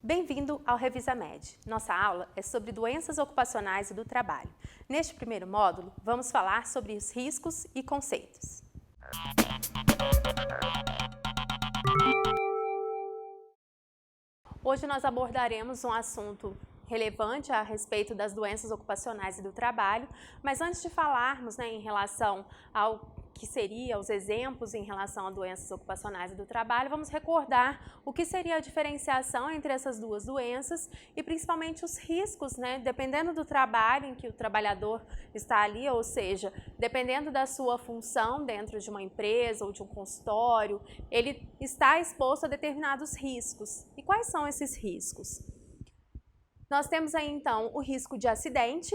Bem-vindo ao RevisaMed. Nossa aula é sobre doenças ocupacionais e do trabalho. Neste primeiro módulo, vamos falar sobre os riscos e conceitos. Hoje nós abordaremos um assunto relevante a respeito das doenças ocupacionais e do trabalho, mas antes de falarmos em relação ao que seria os exemplos em relação a doenças ocupacionais e do trabalho, vamos recordar o que seria a diferenciação entre essas duas doenças e principalmente os riscos, dependendo do trabalho em que o trabalhador está ali, ou seja, dependendo da sua função dentro de uma empresa ou de um consultório, ele está exposto a determinados riscos. E quais são esses riscos? Nós temos aí então o risco de acidente,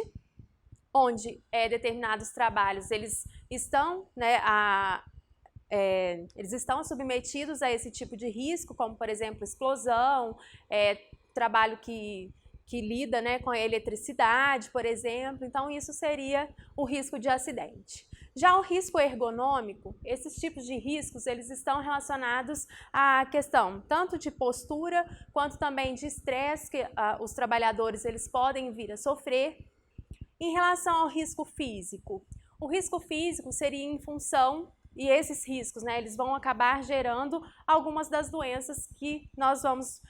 onde determinados trabalhos eles estão submetidos a esse tipo de risco, como por exemplo explosão, trabalho que lida com a eletricidade, por exemplo. Então isso seria o risco de acidente. Já o risco ergonômico, esses tipos de riscos, eles estão relacionados à questão tanto de postura, quanto também de estresse que os trabalhadores eles podem vir a sofrer. Em relação ao risco físico, o risco físico seria em função, e esses riscos, eles vão acabar gerando algumas das doenças que nós vamos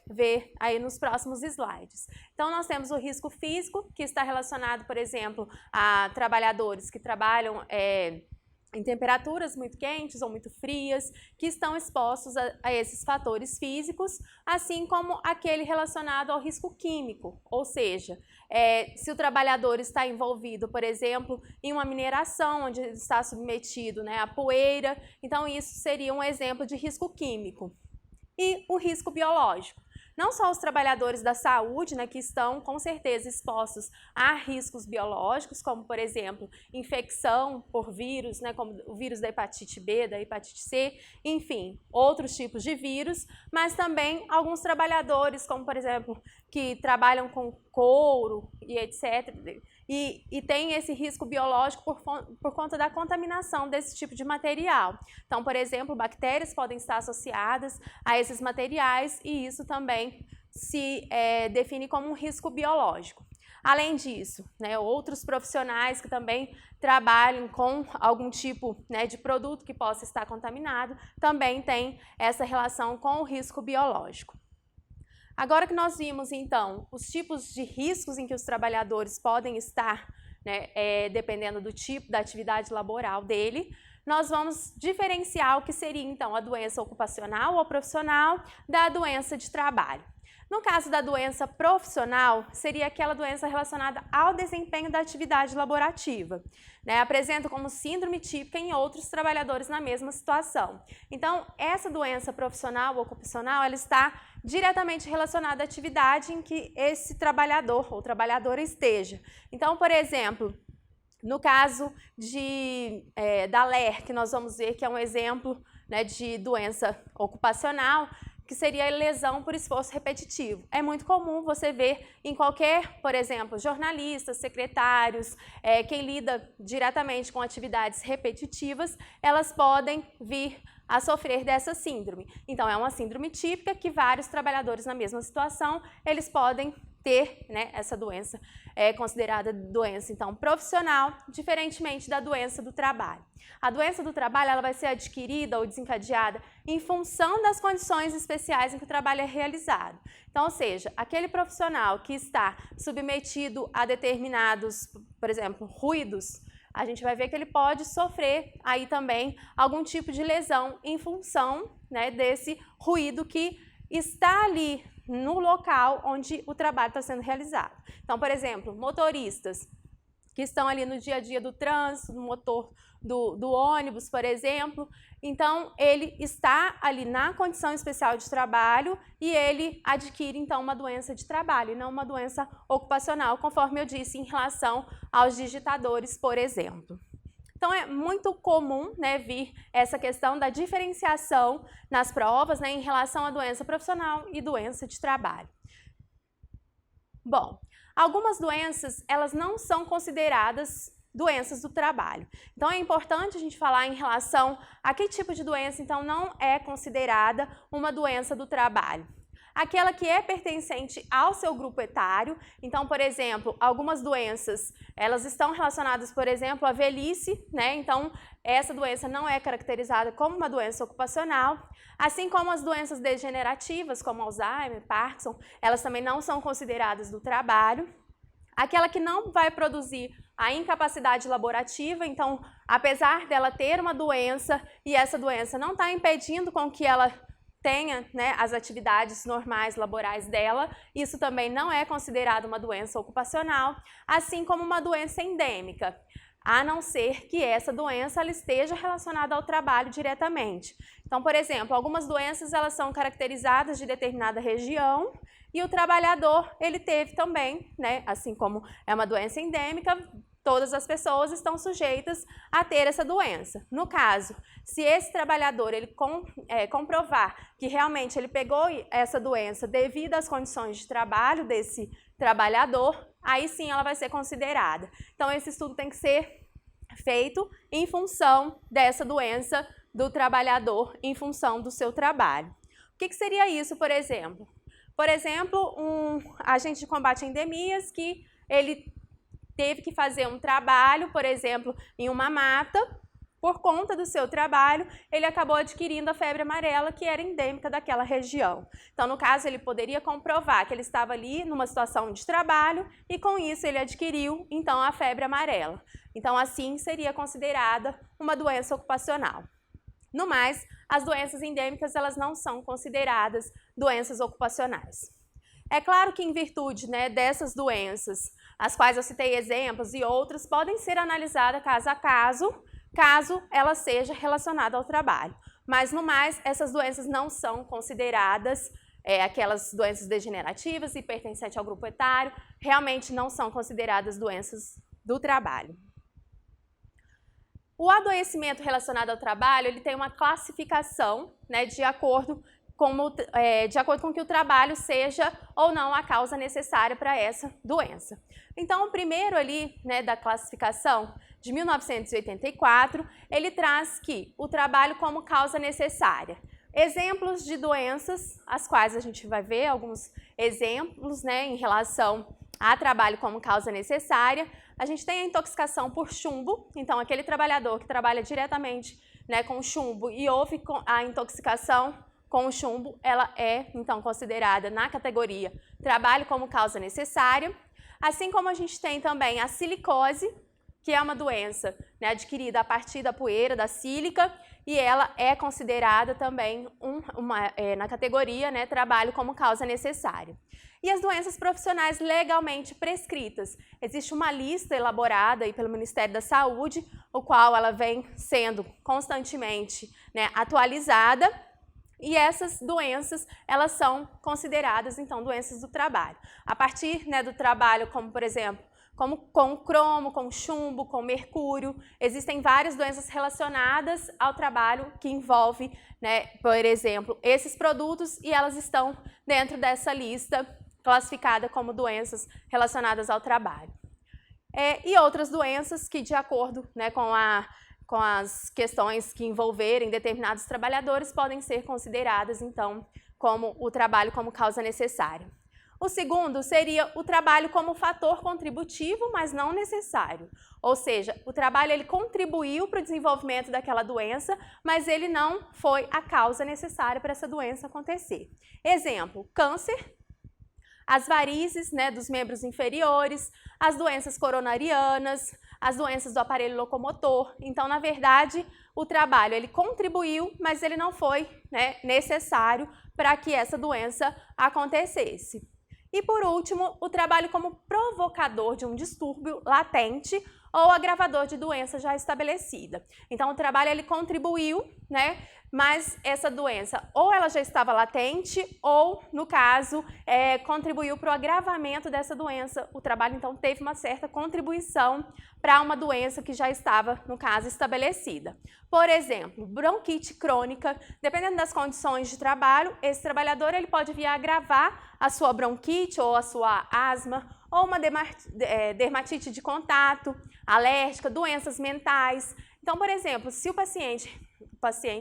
ver aí nos próximos slides. Então, nós temos o risco físico, que está relacionado, por exemplo, a trabalhadores que trabalham em temperaturas muito quentes ou muito frias, que estão expostos a esses fatores físicos, assim como aquele relacionado ao risco químico, ou seja, se o trabalhador está envolvido, por exemplo, em uma mineração, onde ele está submetido à poeira, então isso seria um exemplo de risco químico. E o risco biológico. Não só os trabalhadores da saúde, que estão com certeza expostos a riscos biológicos, como por exemplo, infecção por vírus, como o vírus da hepatite B, da hepatite C, enfim, outros tipos de vírus, mas também alguns trabalhadores, como por exemplo, que trabalham com couro e etc., e tem esse risco biológico por conta da contaminação desse tipo de material. Então, por exemplo, bactérias podem estar associadas a esses materiais e isso também se define como um risco biológico. Além disso, outros profissionais que também trabalham com algum tipo de produto que possa estar contaminado também têm essa relação com o risco biológico. Agora que nós vimos, então, os tipos de riscos em que os trabalhadores podem estar, dependendo do tipo da atividade laboral dele, nós vamos diferenciar o que seria, então, a doença ocupacional ou profissional da doença de trabalho. No caso da doença profissional, seria aquela doença relacionada ao desempenho da atividade laborativa. Apresenta como síndrome típica em outros trabalhadores na mesma situação. Então, essa doença profissional ou ocupacional, ela está diretamente relacionada à atividade em que esse trabalhador ou trabalhadora esteja. Então, por exemplo, no caso da LER, que nós vamos ver que é um exemplo de doença ocupacional, que seria a lesão por esforço repetitivo. É muito comum você ver em qualquer, por exemplo, jornalistas, secretários, quem lida diretamente com atividades repetitivas, elas podem vir a sofrer dessa síndrome. Então, é uma síndrome típica que vários trabalhadores na mesma situação, eles podem ter essa doença, considerada doença, então, profissional, diferentemente da doença do trabalho. A doença do trabalho ela vai ser adquirida ou desencadeada em função das condições especiais em que o trabalho é realizado. Então, ou seja, aquele profissional que está submetido a determinados, por exemplo, ruídos, a gente vai ver que ele pode sofrer aí também algum tipo de lesão em função desse ruído que está ali no local onde o trabalho está sendo realizado. Então, por exemplo, motoristas que estão ali no dia a dia do trânsito, no motor do ônibus, por exemplo. Então, ele está ali na condição especial de trabalho e ele adquire, então, uma doença de trabalho e não uma doença ocupacional, conforme eu disse, em relação aos digitadores, por exemplo. Então, é muito comum vir essa questão da diferenciação nas provas em relação à doença profissional e doença de trabalho. Bom, algumas doenças, elas não são consideradas doenças do trabalho. Então, é importante a gente falar em relação a que tipo de doença, então, não é considerada uma doença do trabalho. aquela que é pertencente ao seu grupo etário. Então, por exemplo, algumas doenças, elas estão relacionadas, por exemplo, à velhice, né? Então, essa doença não é caracterizada como uma doença ocupacional, assim como as doenças degenerativas, como Alzheimer, Parkinson, elas também não são consideradas do trabalho. Aquela que não vai produzir a incapacidade laborativa, então, apesar dela ter uma doença e essa doença não está impedindo com que ela tenha, né, as atividades normais laborais dela, isso também não é considerado uma doença ocupacional, assim como uma doença endêmica, a não ser que essa doença ela esteja relacionada ao trabalho diretamente. Então, por exemplo, algumas doenças elas são caracterizadas de determinada região e o trabalhador ele teve também, né, assim como é uma doença endêmica, todas as pessoas estão sujeitas a ter essa doença. No caso, se esse trabalhador ele comprovar que realmente ele pegou essa doença devido às condições de trabalho desse trabalhador, aí sim ela vai ser considerada. Então, esse estudo tem que ser feito em função dessa doença do trabalhador, em função do seu trabalho. O que seria isso, por exemplo? Por exemplo, um agente de combate a endemias que ele teve que fazer um trabalho, por exemplo, em uma mata, por conta do seu trabalho, ele acabou adquirindo a febre amarela, que era endêmica daquela região. Então, no caso, ele poderia comprovar que ele estava ali numa situação de trabalho e, com isso, ele adquiriu, então, a febre amarela. Então, assim, seria considerada uma doença ocupacional. No mais, as doenças endêmicas, elas não são consideradas doenças ocupacionais. É claro que, em virtude, né, dessas doenças, as quais eu citei exemplos e outras, podem ser analisadas caso a caso ela seja relacionada ao trabalho. Mas, no mais, essas doenças não são consideradas, aquelas doenças degenerativas e pertencentes ao grupo etário, realmente não são consideradas doenças do trabalho. O adoecimento relacionado ao trabalho, ele tem uma classificação, né, de acordo com que o trabalho seja ou não a causa necessária para essa doença. Então, o primeiro ali, né, da classificação de 1984, ele traz que o trabalho como causa necessária. Exemplos de doenças, as quais a gente vai ver alguns exemplos, né, em relação a trabalho como causa necessária. A gente tem a intoxicação por chumbo, então aquele trabalhador que trabalha diretamente, né, com chumbo e houve a intoxicação com o chumbo, ela é, então, considerada na categoria trabalho como causa necessária, assim como a gente tem também a silicose, que é uma doença, né, adquirida a partir da poeira, da sílica, e ela é considerada também na categoria, né, trabalho como causa necessária. E as doenças profissionais legalmente prescritas. Existe uma lista elaborada aí pelo Ministério da Saúde, o qual ela vem sendo constantemente, né, atualizada. E essas doenças, elas são consideradas, então, doenças do trabalho. A partir, né, do trabalho, como, por exemplo, como com cromo, com chumbo, com mercúrio, existem várias doenças relacionadas ao trabalho que envolve, né, por exemplo, esses produtos e elas estão dentro dessa lista classificada como doenças relacionadas ao trabalho. E outras doenças que, de acordo, né, com as questões que envolverem determinados trabalhadores, podem ser consideradas, então, como o trabalho como causa necessária. O segundo seria o trabalho como fator contributivo, mas não necessário. Ou seja, o trabalho ele contribuiu para o desenvolvimento daquela doença, mas ele não foi a causa necessária para essa doença acontecer. Exemplo, câncer, as varizes, né, dos membros inferiores, as doenças coronarianas, as doenças do aparelho locomotor. Então, na verdade, o trabalho ele contribuiu, mas ele não foi, né, necessário para que essa doença acontecesse. E, por último, o trabalho como provocador de um distúrbio latente ou agravador de doença já estabelecida. Então, o trabalho ele contribuiu, né, mas essa doença ou ela já estava latente ou, no caso, contribuiu para o agravamento dessa doença. O trabalho, então, teve uma certa contribuição para uma doença que já estava, no caso, estabelecida. Por exemplo, bronquite crônica, dependendo das condições de trabalho, esse trabalhador ele pode vir a agravar a sua bronquite ou a sua asma, ou uma dermatite de contato, alérgica, doenças mentais. Então, por exemplo, se o paciente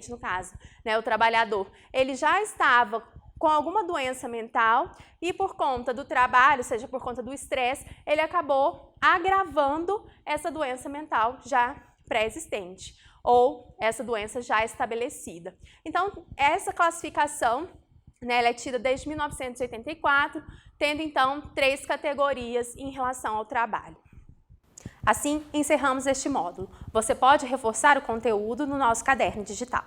no caso, né, o trabalhador, ele já estava com alguma doença mental e por conta do trabalho, seja por conta do estresse, ele acabou agravando essa doença mental já pré-existente ou essa doença já estabelecida. Então, essa classificação, né, ela é tida desde 1984, tendo então 3 categorias em relação ao trabalho. Assim, encerramos este módulo. Você pode reforçar o conteúdo no nosso caderno digital.